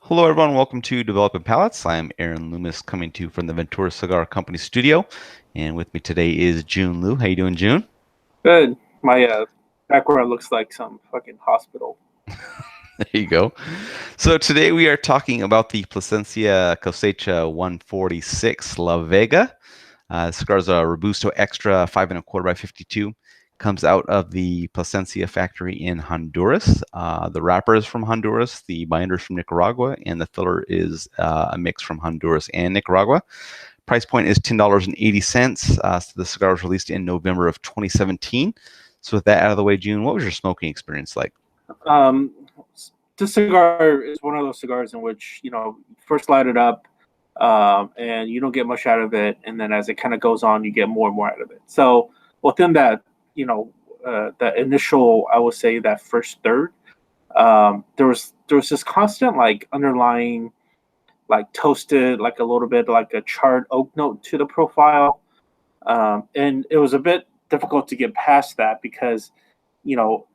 Hello, everyone. Welcome to Developing Palates. I'm Aaron Loomis, coming to you from the Ventura Cigar Company studio, and with me today is June Liu. How you doing, June? Good. My background looks like some fucking hospital. There you go. So today we are talking about the Plasencia Cosecha 146 La Vega. Cigar's a Robusto Extra 5 1/4 by 52. Comes out of the Plasencia factory in Honduras. The wrapper is from Honduras, the binder is from Nicaragua, and the filler is a mix from Honduras and Nicaragua. Price point is $10.80. So the cigar was released in November of 2017. So with that out of the way, June, what was your smoking experience like? Um, this cigar is one of those cigars in which first light it up, and you don't get much out of it, and then as it kind of goes on, you get more and more out of it. So within that, the initial, I would say that first third, there was this constant like underlying like toasted, like a little bit like a charred oak note to the profile. And it was a bit difficult to get past that because,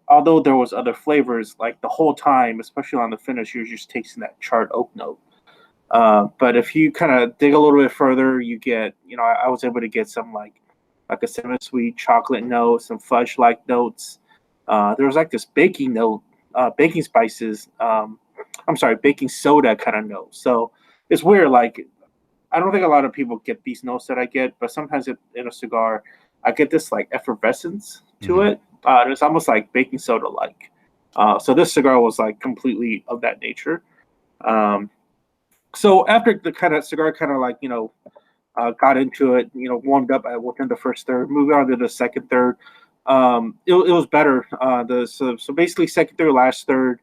although there was other flavors, like the whole time, especially on the finish, you're just tasting that charred oak note. But if you kind of dig a little bit further, you get, I was able to get some like a semi-sweet chocolate note, some fudge-like notes. There was like this baking note, baking spices. I'm sorry, baking soda kind of note. So it's weird. Like I don't think a lot of people get these notes that I get, but sometimes in a cigar, I get this like effervescence to Mm-hmm. it. It's almost like baking soda like. So this cigar was like completely of that nature. Um, so after the kind of cigar kind of like got into it, warmed up within the first third, moving on to the second third, it was better. So basically second third, last third,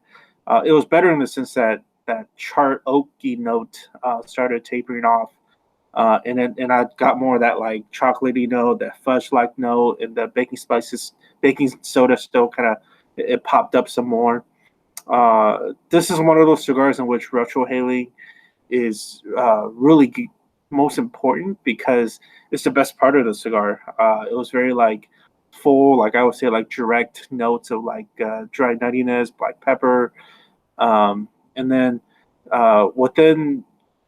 it was better in the sense that that charred oaky note started tapering off. And I got more of that like chocolatey note, that fudge like note, and the baking spices, baking soda still kind of it popped up some more. This is one of those cigars in which retrohaling is really most important because it's the best part of the cigar. It was very like full, like I would say, like direct notes of like dry nuttiness, black pepper, and then within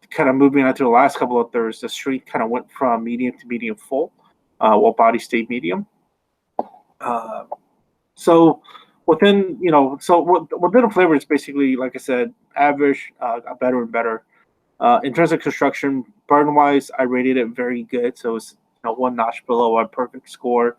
kind of moving on to the last couple of thirds, the strength kind of went from medium to medium full, while body stayed medium. Uh, so within the flavor, it's basically like I said, average, got better and better. In terms of construction, burn wise, I rated it very good. So it's one notch below our perfect score.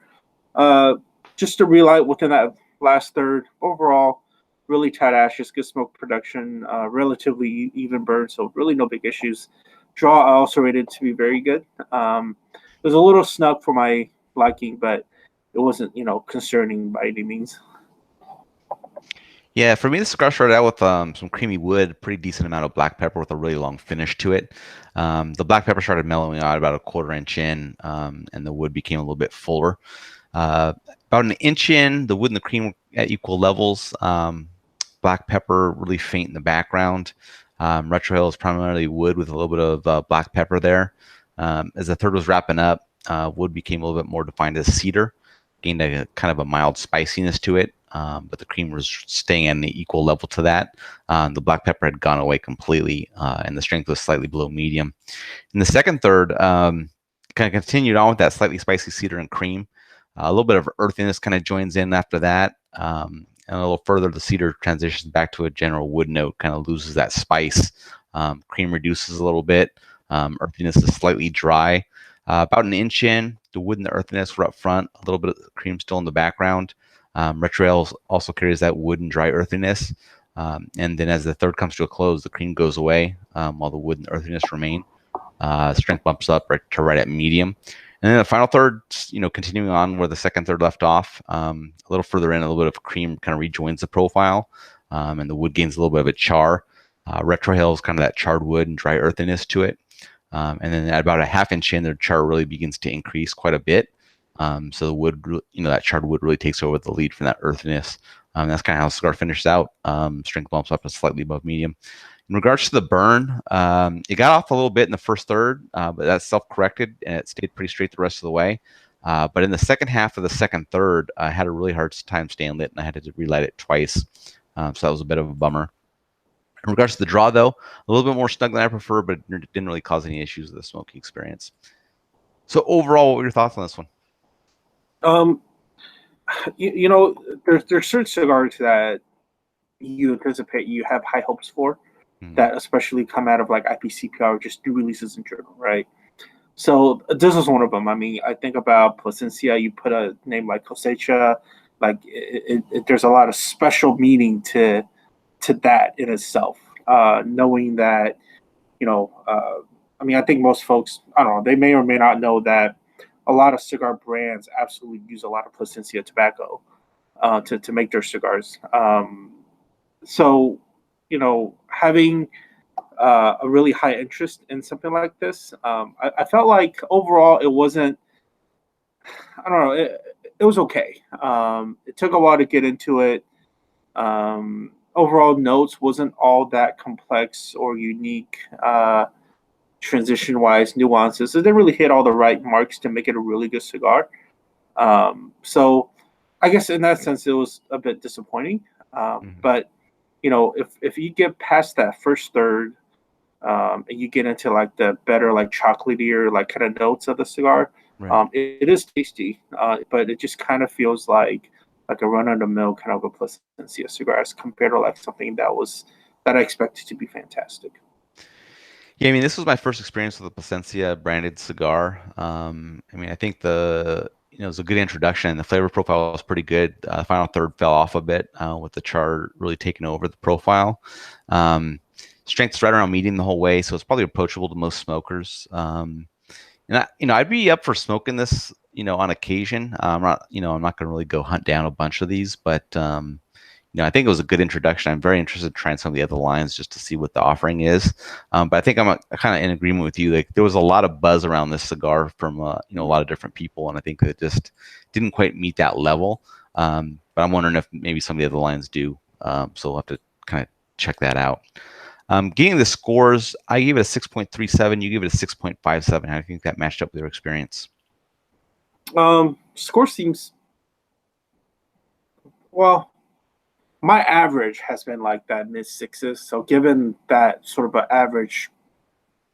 Uh, just to relight within that last third, overall, really tight ashes, good smoke production, relatively even burn, so really no big issues. Draw I also rated to be very good. It was a little snug for my liking, but it wasn't concerning by any means. Yeah, for me, the cigar started out with some creamy wood, pretty decent amount of black pepper with a really long finish to it. The black pepper started mellowing out about a 1/4 inch in, and the wood became a little bit fuller. Uh, about an inch in, the wood and the cream were at equal levels. Black pepper really faint in the background. Retrohale is primarily wood with a little bit of black pepper there. As the third was wrapping up, wood became a little bit more defined as cedar, gained a kind of a mild spiciness to it, but the cream was staying at an equal level to that. The black pepper had gone away completely, and the strength was slightly below medium. In the second third, kind of continued on with that slightly spicy cedar and cream. A little bit of earthiness kind of joins in after that. And a little further, the cedar transitions back to a general wood note, kind of loses that spice. Cream reduces a little bit. Earthiness is slightly dry. About an inch in, the wood and the earthiness were up front, a little bit of cream still in the background. Retroale also carries that wood and dry earthiness. And then as the third comes to a close, the cream goes away while the wood and earthiness remain. Strength bumps up right at medium. And then the final third, continuing on where the second third left off, a little further in, a little bit of cream kind of rejoins the profile, and the wood gains a little bit of a char. Retrohale is kind of that charred wood and dry earthiness to it. And then at about a 1/2 inch in, the char really begins to increase quite a bit. So the wood, that charred wood really takes over the lead from that earthiness. That's kind of how the cigar finishes out. Strength bumps up to slightly above medium. In regards to the burn, it got off a little bit in the first third, but that's self-corrected and it stayed pretty straight the rest of the way. But in the second half of the second third, I had a really hard time staying lit and I had to relight it twice. So that was a bit of a bummer. In regards to the draw, though, a little bit more snug than I prefer, but it didn't really cause any issues with the smoking experience. So overall, what were your thoughts on this one? Um, you know, there's certain cigars that you anticipate you have high hopes for, that especially come out of like IPCPR or just new releases in general, right? So this is one of them. I mean, I think about Plasencia. You put a name like Cosecha, like there's a lot of special meaning to that in itself. Knowing that, I mean, I think most folks, I don't know, they may or may not know that a lot of cigar brands absolutely use a lot of Plasencia tobacco to make their cigars. So, having a really high interest in something like this, I felt like overall it wasn't, I don't know, it was okay. It took a while to get into it. Overall notes wasn't all that complex or unique, transition wise nuances. So they really hit all the right marks to make it a really good cigar. So I guess in that sense it was a bit disappointing. But if you get past that first third, and you get into like the better like chocolatier like kind of notes of the cigar, Right. it is tasty, but it just kind of feels like a run of the mill kind of a Plasencia cigar as compared to like something that I expected to be fantastic. Yeah, I mean, this was my first experience with a Plasencia branded cigar. I mean, I think it was a good introduction. The flavor profile was pretty good. Final third fell off a bit with the char really taking over the profile. Strength's right around medium the whole way, so it's probably approachable to most smokers. And I'd be up for smoking this, on occasion. I'm not going to really go hunt down a bunch of these, but I think it was a good introduction. I'm very interested in trying some of the other lines just to see what the offering is. But I think I'm kind of in agreement with you. Like there was a lot of buzz around this cigar from a lot of different people, and I think it just didn't quite meet that level. But I'm wondering if maybe some of the other lines do. So we'll have to kind of check that out. Getting the scores, I gave it a 6.37. You gave it a 6.57. How do you think that matched up with your experience? Score seems, well, my average has been like that mid sixes. So given that sort of an average,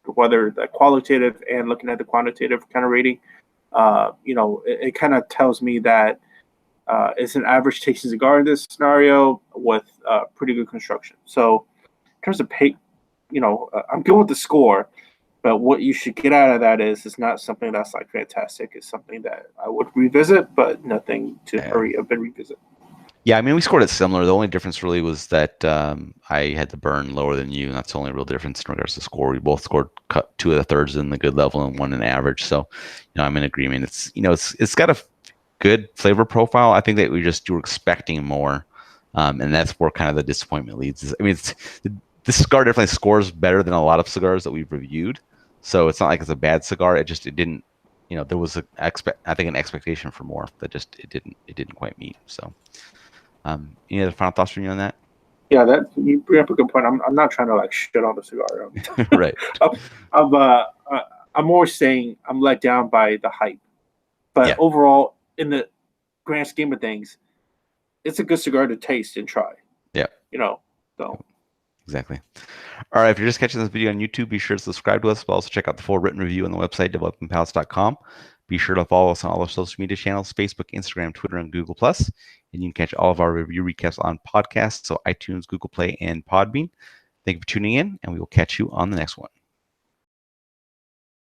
whether the qualitative and looking at the quantitative kind of rating, it kind of tells me that it's an average tasting cigar in this scenario with pretty good construction. So in terms of pay, I'm good with the score, but what you should get out of that is it's not something that's like fantastic. It's something that I would revisit, but nothing to hurry up and revisit. Yeah, I mean, we scored it similar. The only difference really was that I had to burn lower than you, and that's the only real difference in regards to score. We both scored two of the thirds in the good level and one in average. So, I'm in agreement. It's got a good flavor profile. I think that you were expecting more, and that's where kind of the disappointment leads. I mean, this cigar definitely scores better than a lot of cigars that we've reviewed. So it's not like it's a bad cigar. It didn't. There was I think an expectation for more that it didn't quite meet. So. Any other final thoughts from you on that? Yeah, that you bring up a good point. I'm not trying to like shit on the cigar. Right. I'm more saying I'm let down by the hype, but overall, in the grand scheme of things, it's a good cigar to taste and try. Yeah. So. Exactly. All right. If you're just catching this video on YouTube, be sure to subscribe to us. But also check out the full written review on the website, developingpalates.com. Be sure to follow us on all our social media channels, Facebook, Instagram, Twitter, and Google+. And you can catch all of our review recaps on podcasts, so iTunes, Google Play, and Podbean. Thank you for tuning in, and we will catch you on the next one.